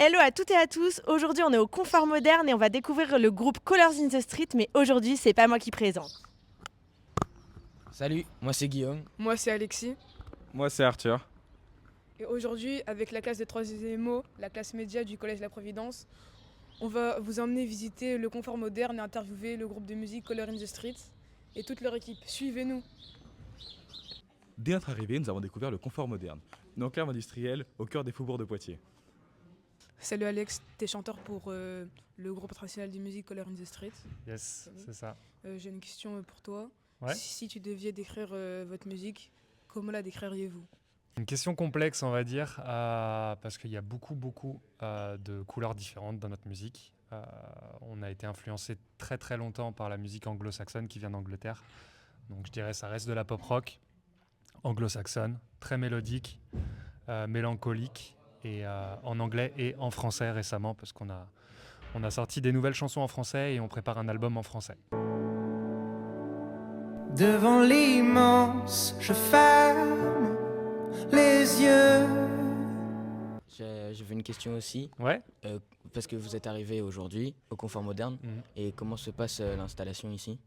Hello à toutes et à tous, aujourd'hui on est au Confort Moderne et on va découvrir le groupe Colors in the Street, mais aujourd'hui c'est pas moi qui présente. Salut, moi c'est Guillaume. Moi c'est Alexis Moi, c'est Arthur. et aujourd'hui avec la classe de 3e O, la classe média du Collège La Providence, on va vous emmener visiter le Confort Moderne et interviewer le groupe de musique Color in the Street et toute leur équipe. Suivez-nous. Dès notre arrivée, nous avons découvert le confort moderne, une enclave industrielle au cœur des faubourgs de Poitiers. Salut Alex, t'es chanteur pour le groupe traditionnel de musique Color in the Street. Yes, Salut. c'est ça. J'ai une question pour toi. Ouais. Si tu deviez décrire votre musique, comment la décririez-vous? Une question complexe, on va dire, parce qu'il y a beaucoup de couleurs différentes dans notre musique. On a été influencé très très longtemps par la musique anglo-saxonne qui vient d'Angleterre. Donc je dirais ça reste de la pop rock anglo-saxonne, très mélodique, mélancolique, et en anglais et en français récemment, parce qu'on a sorti des nouvelles chansons en français et on prépare un album en français. Devant l'immense, je ferme les yeux. J'avais une question aussi, Ouais. parce que vous êtes arrivé aujourd'hui au Confort Moderne, Mhm. et comment se passe l'installation ici?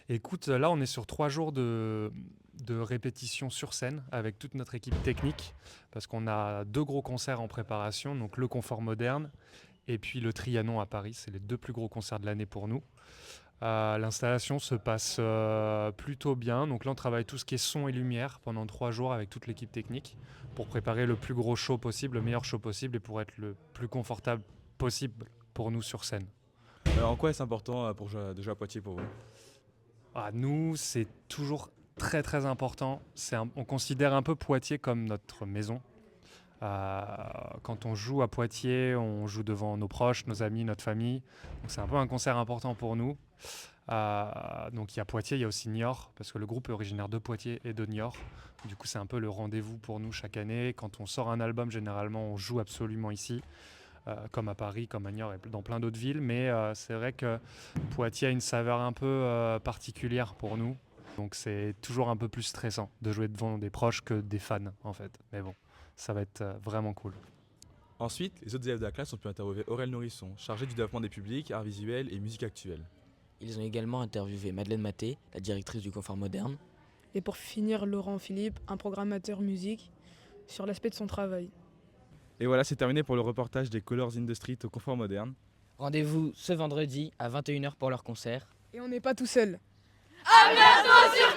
Écoute, là, on est sur 3 jours de répétition sur scène avec toute notre équipe technique, parce qu'on a 2 gros concerts en préparation, donc le Confort Moderne et puis le Trianon à Paris. C'est les 2 plus gros concerts de l'année pour nous. L'installation se passe plutôt bien. Donc là, on travaille tout ce qui est son et lumière pendant 3 jours avec toute l'équipe technique pour préparer le plus gros show possible, le meilleur show possible et pour être le plus confortable possible pour nous sur scène. En quoi est-ce important pour de jouer à Poitiers pour vous? Nous, c'est toujours très très important. On considère un peu Poitiers comme notre maison. Quand on joue à Poitiers, on joue devant nos proches, nos amis, notre famille. Donc c'est un peu un concert important pour nous. Donc il y a Poitiers, il y a aussi Niort, parce que le groupe est originaire de Poitiers et de Niort. Du coup, c'est un peu le rendez-vous pour nous chaque année. Quand on sort un album, généralement, on joue absolument ici. Comme à Paris, comme à Niort et dans plein d'autres villes. Mais c'est vrai que Poitiers a une saveur un peu particulière pour nous. Donc c'est toujours un peu plus stressant de jouer devant des proches que des fans, en fait. Mais bon, ça va être vraiment cool. Ensuite, les autres élèves de la classe ont pu interviewer Aurèle Nourrisson, chargé du développement des publics, arts visuels et musique actuelle. Ils ont également interviewé Madeleine Maté, la directrice du Confort Moderne. Et pour finir, Laurent Philippe, un programmateur musique, sur l'aspect de son travail. Et voilà, c'est terminé pour le reportage des Colors in the Street au confort moderne. Rendez-vous ce vendredi à 21h pour leur concert. Et on n'est pas tout seul. À bientôt sur